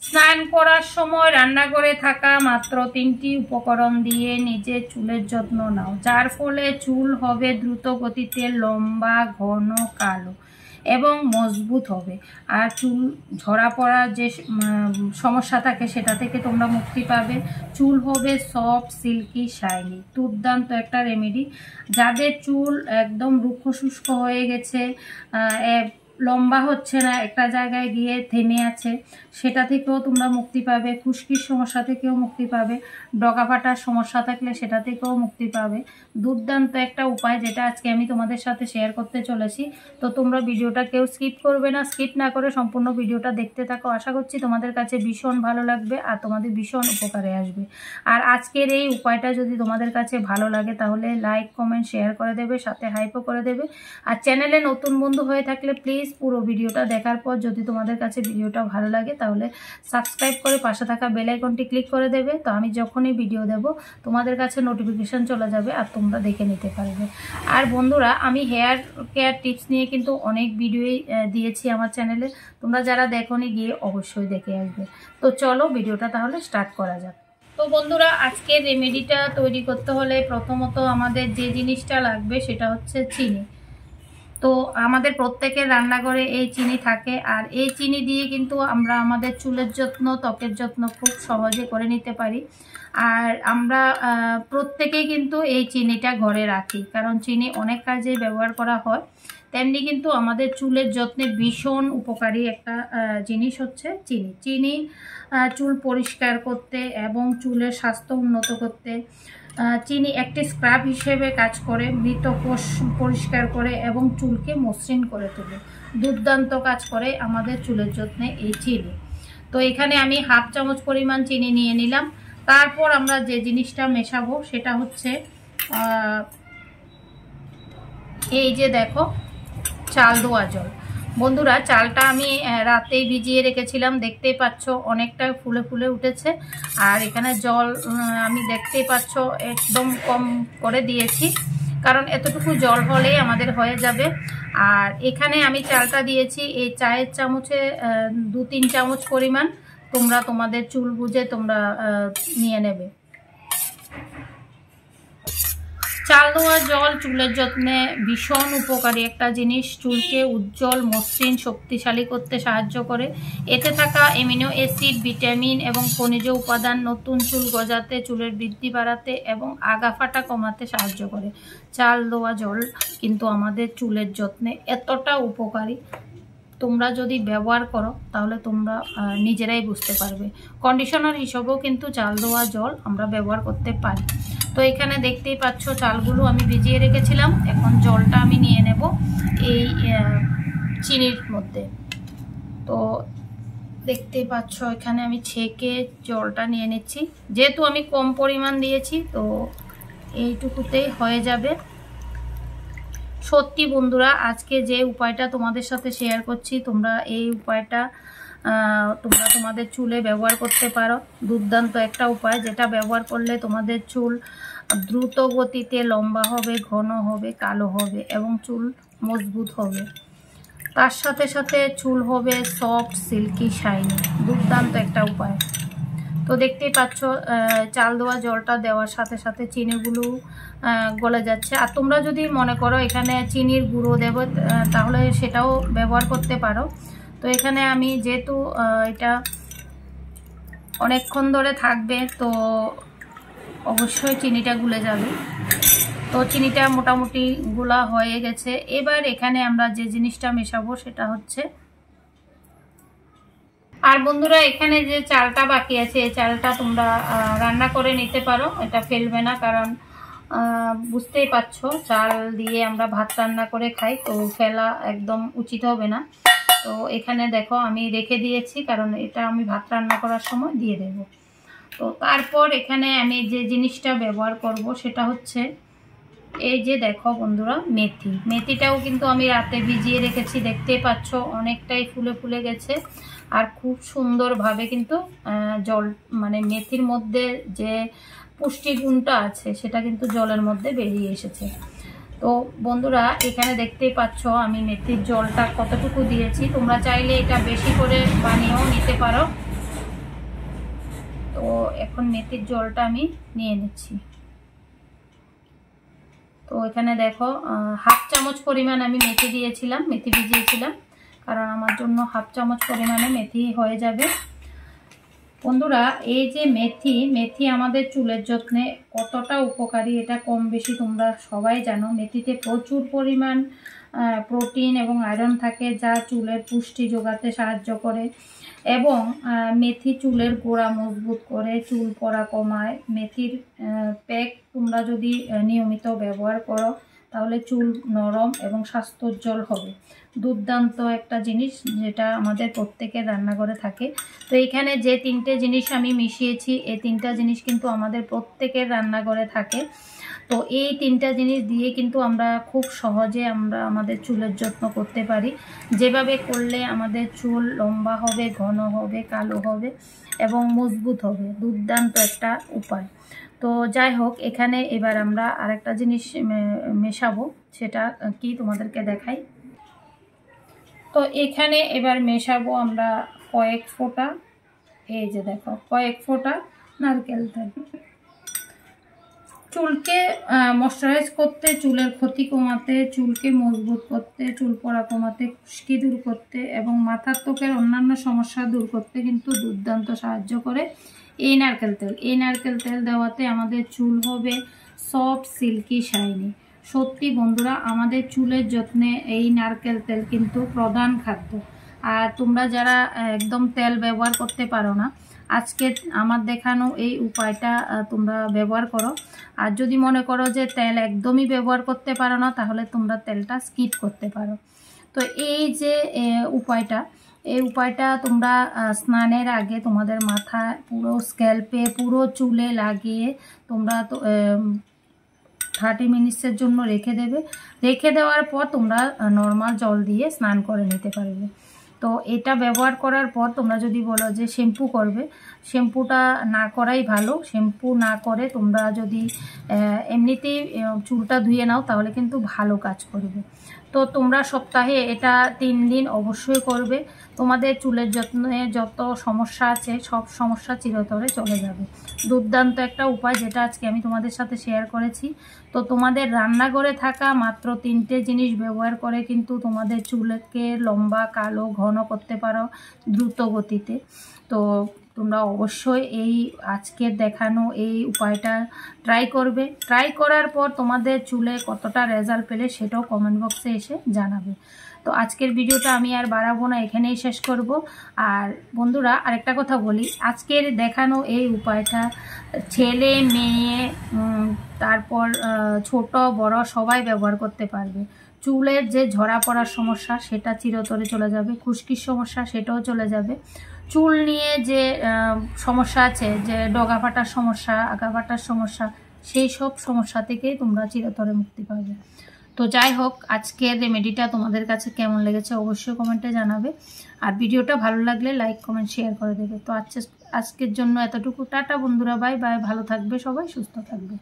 স্নান করার সময় রান্নাঘরে থাকা মাত্র 3টি উপকরণ দিয়ে নিজের চুলের যত্ন নাও, যার ফলে চুল হবে দ্রুত গতিতে লম্বা, ঘন, কালো এবং মজবুত হবে। আর চুল ঝরা পড়ার যে সমস্যা থাকে সেটা থেকে তোমরা মুক্তি পাবে। চুল হবে সফট, সিল্কি, শাইনি। দুর্দান্ত একটা রেমেডি। যাদের চুল একদম রুক্ষ শুষ্ক হয়ে গেছে, লম্বা হচ্ছে না, একটা জায়গায় গিয়ে থেমে আছে, সেটা থেকেও তোমরা মুক্তি পাবে। খুশকির সমস্যা থেকেও মুক্তি পাবে। ডগা ফাটার সমস্যা থাকলে সেটা থেকেও মুক্তি পাবে। দুর্দান্ত একটা উপায়, যেটা আজকে আমি তোমাদের সাথে শেয়ার করতে চলেছি। তো তোমরা ভিডিওটা কেউ স্কিপ করবে না, স্কিপ না করে সম্পূর্ণ ভিডিওটা দেখতে থাকো। আশা করছি তোমাদের কাছে ভীষণ ভালো লাগবে আর তোমাদের ভীষণ উপকারে আসবে। আর আজকের এই উপায়টা যদি তোমাদের কাছে ভালো লাগে তাহলে লাইক, কমেন্ট, শেয়ার করে দেবে, সাথে হাইপও করে দেবে। আর চ্যানেলে নতুন বন্ধু হয়ে থাকলে প্লিজ পুরো ভিডিওটা দেখার পর যদি তোমাদের কাছে ভিডিওটা ভালো লাগে তাহলে সাবস্ক্রাইব করে পাশে থাকা বেল আইকনটি ক্লিক করে দেবে। তো আমি যখনই ভিডিও দেব তোমাদের কাছে নোটিফিকেশন চলে যাবে আর তোমরা দেখে নিতে পারবে। আর বন্ধুরা, আমি হেয়ার কেয়ার টিপস নিয়ে কিন্তু অনেক ভিডিওই দিয়েছি আমার চ্যানেলে, তোমরা যারা দেখোনি গিয়ে অবশ্যই দেখে আসবে। তো চলো ভিডিওটা তাহলে স্টার্ট করা যাক। তো বন্ধুরা, আজকের রেমেডিটা তৈরি করতে হলে প্রথমত আমাদের যে জিনিসটা লাগবে সেটা হচ্ছে চিনি। তো আমাদের প্রত্যেকের রান্নাঘরে এই চিনি থাকে, আর এই চিনি দিয়ে কিন্তু আমরা আমাদের চুলের যত্ন, ত্বকের যত্ন খুব সহজে করে নিতে পারি। আর আমরা প্রত্যেকেই কিন্তু এই চিনিটা ঘরে রাখি, কারণ চিনি অনেক কাজে ব্যবহার করা হয়। তেমনি কিন্তু আমাদের চুলের যত্নে ভীষণ উপকারী একটা জিনিস হচ্ছে চিনি। চিনি চুল পরিষ্কার করতে এবং চুলের স্বাস্থ্য উন্নত করতে, চিনি একটি স্ক্রাব হিসেবে কাজ করে, মৃত কোষ পরিষ্কার করে এবং চুলকে মসৃণ করে তোলে। দুর্দান্ত কাজ করে আমাদের চুলের যত্নে এই চিনি। তো এখানে আমি হাফ চামচ পরিমাণ চিনি নিয়ে নিলাম। তারপর আমরা যে জিনিসটা মেশাবো সেটা হচ্ছে এই যে দেখো, চাল ধোয়া জল। বন্ধুরা, চালটা আমি রাতেই ভিজিয়ে রেখেছিলাম, দেখতেই পাচ্ছ অনেকটা ফুলে ফুলে উঠেছে। আর এখানে জল আমি দেখতেই পাচ্ছ একদম কম করে দিয়েছি, কারণ এতটুকু জল হলেই আমাদের হয়ে যাবে। আর এখানে আমি চালটা দিয়েছি এই চায়ের চামচে 2-3 চামচ পরিমাণ। তোমরা তোমাদের চুল বুঝে তোমরা নিয়ে নেবে। চাল ধোয়া জল চুলের যত্নে ভীষণ উপকারী একটা জিনিস। চুলকে উজ্জ্বল, মসৃণ, শক্তিশালী করতে সাহায্য করে। এতে থাকা অ্যামিনো অ্যাসিড, ভিটামিন এবং খনিজ উপাদান নতুন চুল গজাতে, চুলের বৃদ্ধি বাড়াতে এবং আগা ফাটা কমাতে সাহায্য করে। চাল ধোয়া জল কিন্তু আমাদের চুলের যত্নে এতটা উপকারী, তোমরা যদি ব্যবহার করো তাহলে তোমরা নিজেরাই বুঝতে পারবে। কন্ডিশনার হিসেবেও কিন্তু চাল ধোয়া জল আমরা ব্যবহার করতে পারি। তো এখানে দেখতেই পাচ্ছ চালগুলো আমি ভিজিয়ে রেখেছিলাম। এখন জলটা আমি নিয়ে নেব এই চিনির মধ্যে। তো দেখতেই পাচ্ছ এখানে আমি ছেঁকে জলটা নিয়ে নিচ্ছি। যেহেতু আমি কম পরিমাণ দিয়েছি তো এইটুকুতেই হয়ে যাবে। সত্যি বন্ধুরা, আজকে যে উপায়টা তোমাদের সাথে শেয়ার করছি, তোমরা এই উপায়টা তোমরা তোমাদের চুলে ব্যবহার করতে পারো। দুর্দান্ত একটা উপায়, যেটা ব্যবহার করলে তোমাদের চুল দ্রুত গতিতে লম্বা হবে, ঘন হবে, কালো হবে এবং চুল মজবুত হবে। তার সাথে সাথে চুল হবে সফট, সিল্কি, শাইনি। দুর্দান্ত একটা উপায়। তো দেখতেই পাচ্ছ চাল ধোয়া জলটা দেওয়ার সাথে সাথে চিনিগুলো গলে যাচ্ছে। আর তোমরা যদি মনে করো এখানে চিনির গুঁড়ো দেবো তাহলে সেটাও ব্যবহার করতে পারো। তো এখানে আমি যেহেতু এটা অনেকক্ষণ ধরে থাকবে তো অবশ্যই চিনিটা গুলে যাবে। তো চিনিটা মোটামুটি গুলা হয়ে গেছে। এবার এখানে আমরা যে জিনিসটা মেশাবো সেটা হচ্ছে, আর বন্ধুরা এখানে যে চালটা বাকি আছে এই চালটা তোমরা রান্না করে নিতে পারো, এটা ফেলবে না। কারণ বুঝতেই পারছো চাল দিয়ে আমরা ভাত রান্না করে খাই, তো ফেলা একদম উচিত হবে না। তো এখানে দেখো আমি রেখে দিয়েছি, কারণ এটা আমি ভাত রান্না করার সময় দিয়ে দেব। তো তারপর এখানে আমি যে জিনিসটা ব্যবহার করব সেটা হচ্ছে এই যে দেখো বন্ধুরা, মেথি। মেথিটাও কিন্তু আমি রাতে ভিজিয়ে রেখেছি, দেখতেই পাচ্ছ অনেকটাই ফুলে ফুলে গেছে। আর খুব সুন্দরভাবে কিন্তু জল মানে মেথির মধ্যে যে পুষ্টিগুণটা আছে সেটা কিন্তু জলের মধ্যে বেরিয়ে এসেছে। তো বন্ধুরা এখানে দেখতেই পাচ্ছ আমি মেথির জলটা কতটুকু দিয়েছি। তোমরা চাইলে এটা বেশি করে বানিয়েও নিতে পারো। তো এখন মেথির জলটা আমি নিয়ে নিচ্ছি। তো এখানে দেখো 1/2 চামচ পরিমাণ আমি মেথি দিয়েছিলাম, মেথি ভিজিয়েছিলাম, কারণ আমার জন্য 1/2 চামচ পরিমাণে মেথি হয়ে যাবে। বন্ধুরা, এই যে মেথি আমাদের চুলের যত্নে কতটা উপকারী এটা কম বেশি তোমরা সবাই জানো। মেথিতে প্রচুর পরিমাণ প্রোটিন এবং আয়রন থাকে, যা চুলের পুষ্টি যোগাতে সাহায্য করে এবং মেথি চুলের গোড়া মজবুত করে, চুল পড়া কমায়। মেথির প্যাক তোমরা যদি নিয়মিত ব্যবহার করো তাহলে চুল নরম এবং স্বাস্থ্যোজ্জ্বল হবে। দুর্দান্ত একটা জিনিস যেটা আমাদের প্রত্যেকের রান্নাঘরে থাকে। তো এখানে যে 3টে জিনিস আমি মিশিয়েছি, এই 3টা জিনিস কিন্তু আমাদের প্রত্যেকের রান্নাঘরে থাকে। তো এই 3টা জিনিস দিয়ে কিন্তু আমরা খুব সহজে আমাদের চুলের যত্ন করতে পারি, যেভাবে করলে আমাদের চুল লম্বা হবে, ঘন হবে, কালো হবে এবং মজবুত হবে। দুর্দান্ত একটা উপায়। তো যাই হোক, এখানে এবার আমরা আরেকটা জিনিস মেশাবো, সেটা কি তোমাদেরকে দেখাই। তো এখানে এবার মেশাবো আমরা কয়েক ফোঁটা, এই যে দেখো কয়েক ফোঁটা নারকেল তেল। চুলকে ময়শ্চারাইজ করতে, চুলের ক্ষতি কমাতে, চুলকে মজবুত করতে, চুল পড়া কমাতে, খুশকি দূর করতে এবং মাথার ত্বকের অন্যান্য সমস্যা দূর করতে কিন্তু দুর্দান্ত সাহায্য করে এই নারকেল তেল। এই নারকেল তেল দেওয়াতে আমাদের চুল হবে সফট, সিল্কি, শাইনি। সত্যি বন্ধুরা, আমাদের চুলের যত্নে এই নারকেল তেল কিন্তু প্রধান খাদ্য। আর তোমরা যারা একদম তেল ব্যবহার করতে পারো না, আজকে আমার দেখানো এই উপায়টা তোমরা ব্যবহার করো। আর যদি মনে করো যে তেল একদমই ব্যবহার করতে পারো না, তাহলে তোমরা তেলটা স্কিপ করতে পারো। তো এই যে এই উপায়টা তোমরা স্নানের আগে তোমাদের মাথায়, পুরো স্ক্যাল্পে, পুরো চুলে লাগিয়ে তোমরা 30 মিনিটসের জন্য রেখে দেবে। রেখে দেওয়ার পর তোমরা নর্মাল জল দিয়ে স্নান করে নিতে পারবে। তো এটা ব্যবহার করার পর তোমরা যদি বলো যে শ্যাম্পু করবে, শ্যাম্পুটা না করাই ভালো। শ্যাম্পু না করে তোমরা যদি এমনিতেই চুলটা ধুয়ে নাও তাহলে কিন্তু ভালো কাজ করবে। তো তোমরা সপ্তাহে এটা 3 দিন অবশ্যই করবে। তোমাদের চুলের যত্নে যত সমস্যা আছে সব সমস্যা চিরতরে চলে যাবে। দুর্দান্ত একটা উপায় যেটা আজকে আমি তোমাদের সাথে শেয়ার করেছি। তো তোমাদের রান্নাঘরে থাকা মাত্র 3টে জিনিস ব্যবহার করে কিন্তু তোমাদের চুলকে লম্বা, কালো, ঘন করতে পারো দ্রুত গতিতে। তো তোমরা অবশ্যই এই আজকের দেখানো এই উপায়টা ট্রাই করবে। ট্রাই করার পর তোমাদের চুলে কতটা রেজাল্ট পেলে সেটাও কমেন্ট বক্সে এসে জানাবে। তো আজকের ভিডিওটা আমি আর বাড়াবো না, এখানেই শেষ করব। আর বন্ধুরা, আরেকটা কথা বলি, আজকের দেখানো এই উপায়টা ছেলে, মেয়ে, তারপর ছোট বড় সবাই ব্যবহার করতে পারবে। চুলের যে ঝরা পড়ার সমস্যা সেটা চিরতরে চলে যাবে, খুশকির সমস্যা সেটাও চলে যাবে। চুল নিয়ে যে সমস্যা আছে, যে ডগা ফাটার সমস্যা, আগা ফাটার সমস্যা, সেই সব সমস্যা থেকেই তোমরা চিরতরে মুক্তি পাবে। তো যাই হোক, আজকের রেমেডিটা তোমাদের কাছে কেমন লেগেছে অবশ্যই কমেন্টে জানাবে। আর ভিডিওটা ভালো লাগলে লাইক, কমেন্ট, শেয়ার করে দেবে। তো আজকের জন্য এতটুকু। টাটা বন্ধুরা, বাই বাই। ভালো থাকবে সবাই, সুস্থ থাকবে।